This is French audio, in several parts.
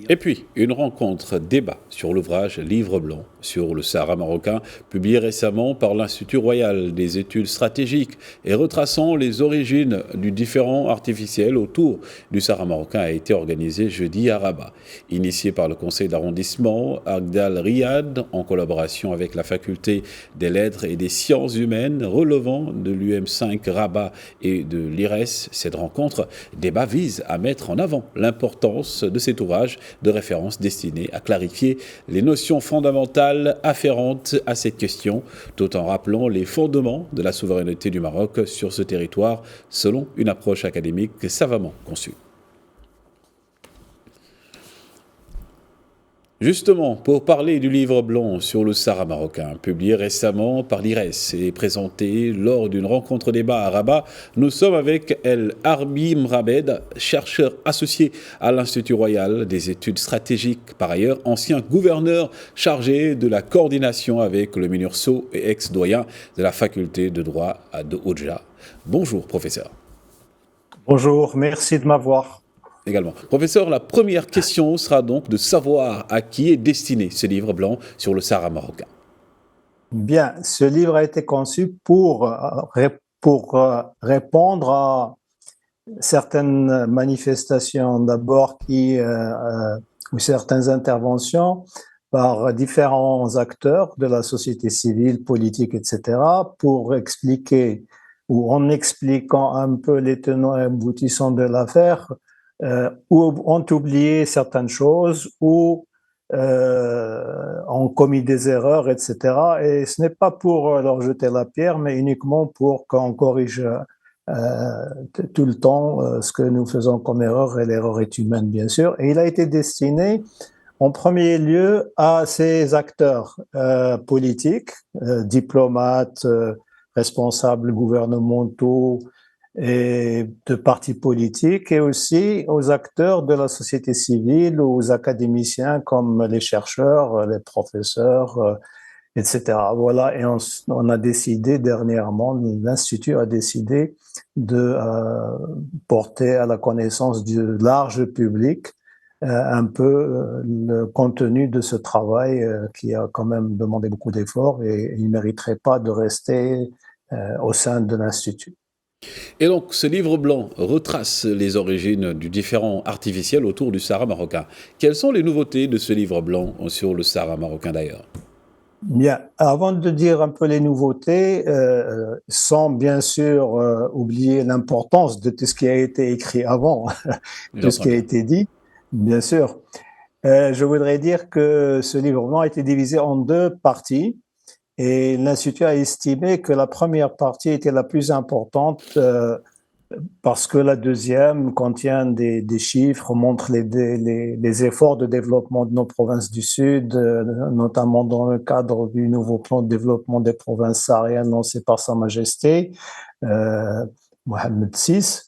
Et puis, une rencontre débat sur l'ouvrage Livre blanc sur le Sahara marocain, publié récemment par l'Institut royal des études stratégiques et retraçant les origines du différend artificiel autour du Sahara marocain, a été organisé jeudi à Rabat. Initié par le conseil d'arrondissement Agdal Riyad, en collaboration avec la faculté des lettres et des sciences humaines relevant de l'UM5 Rabat et de l'IRES, cette rencontre débat vise à mettre en avant l'importance de cet ouvrage de référence destiné à clarifier les notions fondamentales afférentes à cette question, tout en rappelant les fondements de la souveraineté du Maroc sur ce territoire selon une approche académique savamment conçue. Justement, pour parler du livre blanc sur le Sahara marocain, publié récemment par l'IRES et présenté lors d'une rencontre débat à Rabat, nous sommes avec El Arbi Mrabed, chercheur associé à l'Institut royal des études stratégiques, par ailleurs ancien gouverneur chargé de la coordination avec le MINURSO et ex-doyen de la faculté de droit de Oudja. Bonjour, professeur. Bonjour, merci de m'avoir. Également. Professeur, la première question sera donc de savoir à qui est destiné ce livre blanc sur le Sahara marocain. Bien, ce livre a été conçu pour répondre à certaines manifestations d'abord ou certaines interventions par différents acteurs de la société civile, politique, etc., pour expliquer ou en expliquant un peu les tenants et aboutissants de l'affaire, où ont oublié certaines choses, ou ont commis des erreurs, etc. Et ce n'est pas pour leur jeter la pierre, mais uniquement pour qu'on corrige tout le temps ce que nous faisons comme erreur, et l'erreur est humaine, bien sûr. Et il a été destiné en premier lieu à ces acteurs politiques, diplomates, responsables gouvernementaux, et de partis politiques, et aussi aux acteurs de la société civile, aux académiciens comme les chercheurs, les professeurs, etc. Voilà, et on a décidé dernièrement, l'Institut a décidé de porter à la connaissance du large public un peu le contenu de ce travail qui a quand même demandé beaucoup d'efforts, et il ne mériterait pas de rester au sein de l'Institut. Et donc, ce livre blanc retrace les origines du différend artificiel autour du Sahara marocain. Quelles sont les nouveautés de ce livre blanc sur le Sahara marocain d'ailleurs ? Bien, avant de dire un peu les nouveautés, sans bien sûr oublier l'importance de tout ce qui a été écrit avant, tout ce qui a été dit, bien sûr, je voudrais dire que ce livre blanc a été divisé en deux parties. Et l'Institut a estimé que la première partie était la plus importante parce que la deuxième contient des chiffres, montre les efforts de développement de nos provinces du Sud, notamment dans le cadre du nouveau plan de développement des provinces sahariennes lancé par Sa Majesté, Mohamed VI.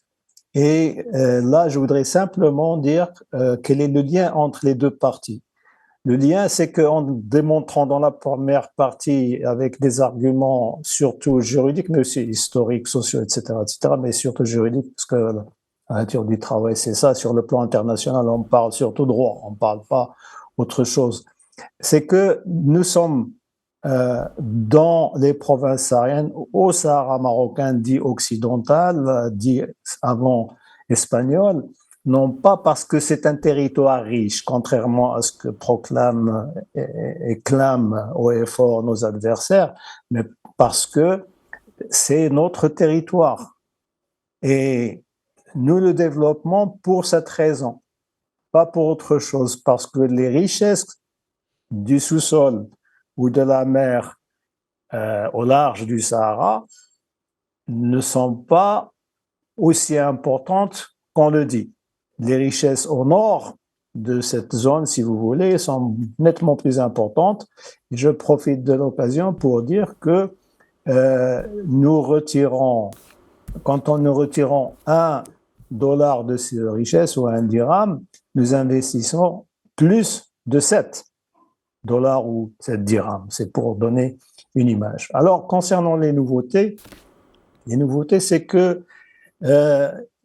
Et là, je voudrais simplement dire quel est le lien entre les deux parties. Le lien, c'est qu'en démontrant dans la première partie avec des arguments surtout juridiques, mais aussi historiques, sociaux, etc., mais surtout juridiques, parce que la nature du travail, c'est ça. Sur le plan international, on parle surtout droit, on ne parle pas autre chose. C'est que nous sommes dans les provinces sahariennes, au Sahara marocain dit occidental, dit avant espagnol, non pas parce que c'est un territoire riche, contrairement à ce que proclament et clament haut et fort nos adversaires, mais parce que c'est notre territoire. Et nous le développons pour cette raison, pas pour autre chose, parce que les richesses du sous-sol ou de la mer au large du Sahara ne sont pas aussi importantes qu'on le dit. Les richesses au nord de cette zone, si vous voulez, sont nettement plus importantes. Je profite de l'occasion pour dire que nous retirons, quand nous retirons $1 de ces richesses ou 1 dirham, nous investissons plus de $7 ou 7 dirhams. C'est pour donner une image. Alors, concernant les nouveautés, c'est que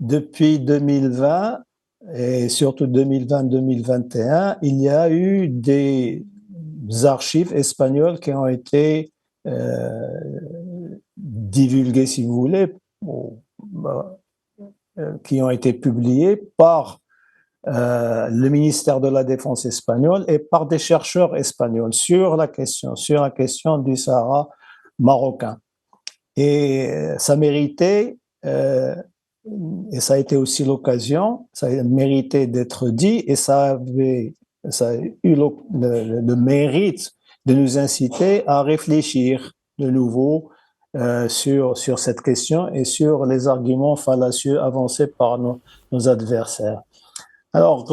depuis 2020, et surtout 2020-2021, il y a eu des archives espagnoles qui ont été divulguées, si vous voulez, qui ont été publiées par le ministère de la Défense espagnol et par des chercheurs espagnols sur la question du Sahara marocain. Et ça méritait, et ça a été aussi l'occasion, ça a mérité d'être dit, et ça a eu le mérite de nous inciter à réfléchir de nouveau sur cette question et sur les arguments fallacieux avancés par nos adversaires. Alors,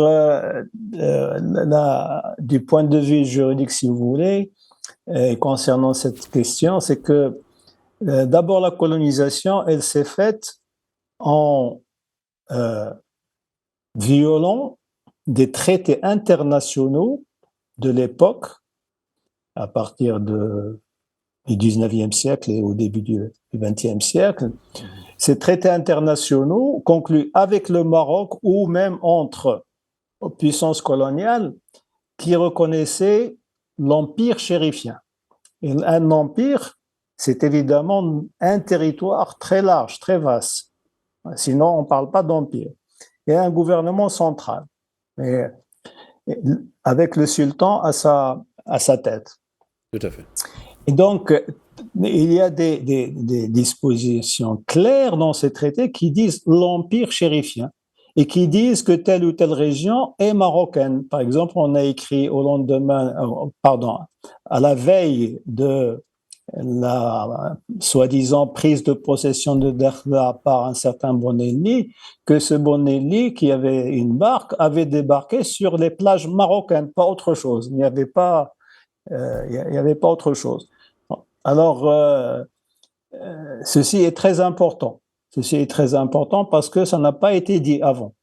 du point de vue juridique, si vous voulez, concernant cette question, c'est que d'abord la colonisation, elle s'est faite en violant des traités internationaux de l'époque, à partir du 19e siècle et au début du 20e siècle. Ces traités internationaux conclus avec le Maroc ou même entre puissances coloniales qui reconnaissaient l'empire chérifien. Et un empire, c'est évidemment un territoire très large, très vaste. Sinon, on ne parle pas d'empire. Et un gouvernement central, avec le sultan à sa tête. Tout à fait. Et donc, il y a des dispositions claires dans ces traités qui disent l'empire chérifien et qui disent que telle ou telle région est marocaine. Par exemple, on a écrit à la veille de la soi-disant prise de possession de Dakhla par un certain Bonelli, que ce Bonelli, qui avait une barque, avait débarqué sur les plages marocaines, pas autre chose. Il n'y avait pas autre chose. Alors, ceci est très important. Ceci est très important parce que ça n'a pas été dit avant.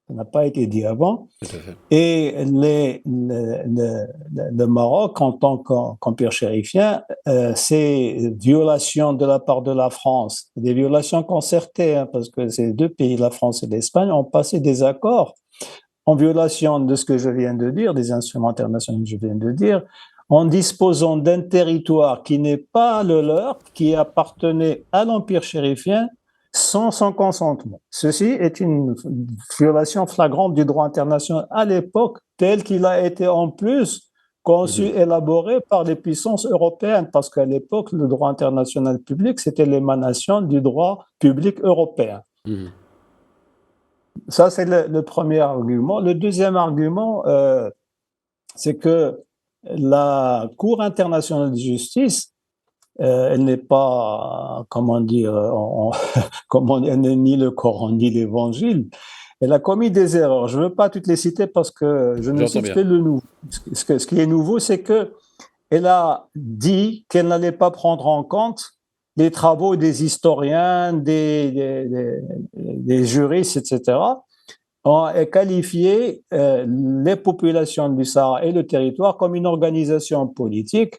Ça n'a pas été dit avant. Et le Maroc, en tant qu'empire chérifien, ces violations de la part de la France, des violations concertées, parce que ces deux pays, la France et l'Espagne, ont passé des accords en violation de ce que je viens de dire, des instruments internationaux que je viens de dire, en disposant d'un territoire qui n'est pas le leur, qui appartenait à l'empire chérifien, sans son consentement. Ceci est une violation flagrante du droit international à l'époque, tel qu'il a été en plus conçu, élaboré par les puissances européennes, parce qu'à l'époque, le droit international public, c'était l'émanation du droit public européen. Ça, c'est le premier argument. Le deuxième argument, c'est que la Cour internationale de justice, elle n'est pas, elle n'est ni le Coran ni l'Évangile. Elle a commis des erreurs. Je ne veux pas toutes les citer parce que je ne cite que le nouveau. Ce qui est nouveau, c'est qu'elle a dit qu'elle n'allait pas prendre en compte les travaux des historiens, des juristes, etc., et qualifié les populations du Sahara et le territoire comme une organisation politique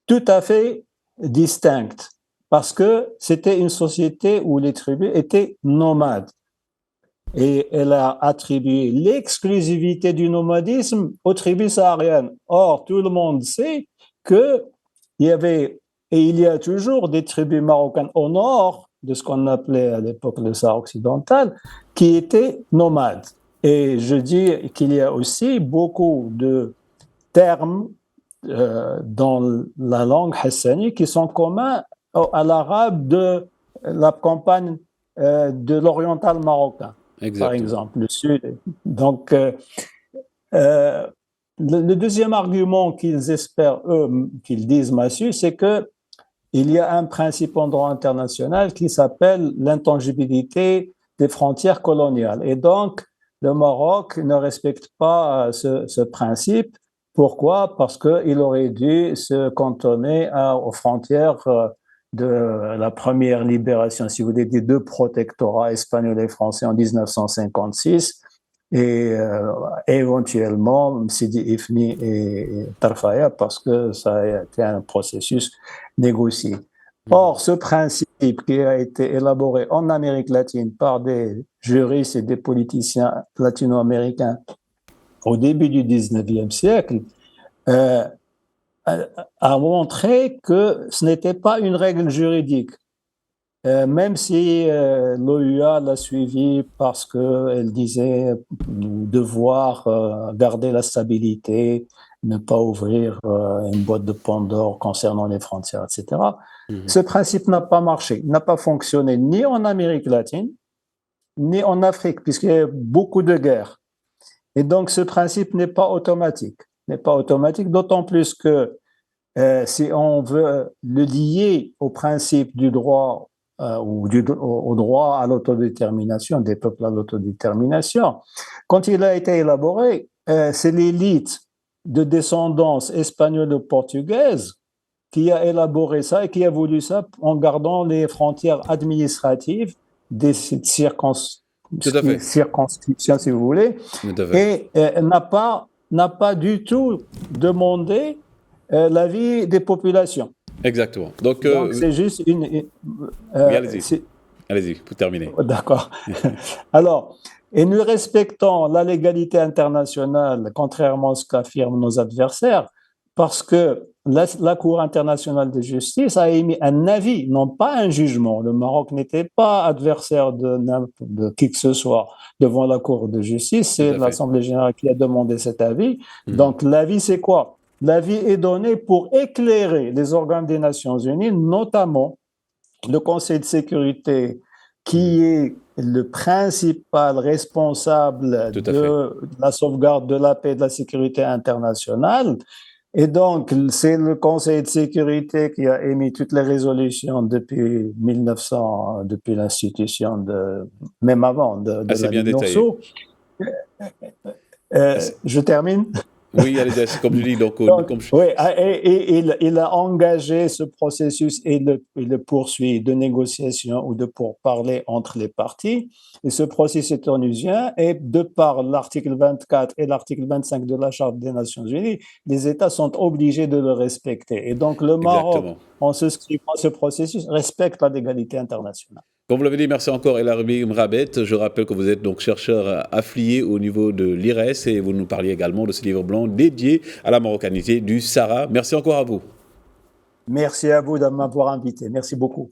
tout à fait distincte, parce que c'était une société où les tribus étaient nomades. Et elle a attribué l'exclusivité du nomadisme aux tribus sahariennes. Or, tout le monde sait qu'il y avait, et il y a toujours des tribus marocaines au nord de ce qu'on appelait à l'époque le Sahara occidental, qui étaient nomades. Et je dis qu'il y a aussi beaucoup de termes dans la langue hassani qui sont communs à l'arabe de la campagne de l'oriental marocain. Exactement. Par exemple, le sud. Donc, le deuxième argument qu'ils espèrent, eux, qu'ils disent Massu, c'est qu'il y a un principe en droit international qui s'appelle l'intangibilité des frontières coloniales. Et donc, le Maroc ne respecte pas ce principe. Pourquoi ? Parce qu'il aurait dû se cantonner aux frontières de la première libération, si vous voulez, des deux protectorats espagnols et français en 1956, et éventuellement Sidi Ifni et Tarfaya, parce que ça a été un processus négocié. Or, ce principe qui a été élaboré en Amérique latine par des juristes et des politiciens latino-américains au début du 19e siècle, a montré que ce n'était pas une règle juridique. Même si l'OUA l'a suivi parce qu'elle disait devoir garder la stabilité, ne pas ouvrir une boîte de Pandore concernant les frontières, etc. Ce principe n'a pas marché, n'a pas fonctionné ni en Amérique latine, ni en Afrique, puisqu'il y a beaucoup de guerres. Et donc ce principe n'est pas automatique, d'autant plus que si on veut le lier au principe du droit ou au droit à l'autodétermination, des peuples à l'autodétermination, quand il a été élaboré, c'est l'élite de descendance espagnole ou portugaise qui a élaboré ça et qui a voulu ça en gardant les frontières administratives des circonscriptions, si vous voulez, et n'a pas du tout demandé l'avis des populations. Exactement. Donc c'est juste une... oui, allez-y, pour terminer. D'accord. Alors, et nous respectons la légalité internationale, contrairement à ce qu'affirment nos adversaires, parce que la Cour internationale de justice a émis un avis, non pas un jugement. Le Maroc n'était pas adversaire de qui que ce soit devant la Cour de justice. C'est l'Assemblée générale qui a demandé cet avis. Donc l'avis, c'est quoi? L'avis est donné pour éclairer les organes des Nations Unies, notamment le Conseil de sécurité, qui est le principal responsable de la sauvegarde de la paix et de la sécurité internationale. Et donc, c'est le Conseil de sécurité qui a émis toutes les résolutions depuis 1900, depuis l'institution même avant de la l'UNESCO. Je termine. Oui, allez, c'est comme je dis. Il a engagé ce processus et le poursuit de négociation ou de pourparlers entre les parties. Et ce processus est onusien. Et de par l'article 24 et l'article 25 de la Charte des Nations Unies, les États sont obligés de le respecter. Et donc, le Maroc, en souscrivant ce processus, respecte la légalité internationale. Comme vous l'avez dit, merci encore El Arbi Mrabet. Je rappelle que vous êtes donc chercheur affilié au niveau de l'IRES et vous nous parliez également de ce livre blanc dédié à la marocanité du Sahara. Merci encore à vous. Merci à vous de m'avoir invité. Merci beaucoup.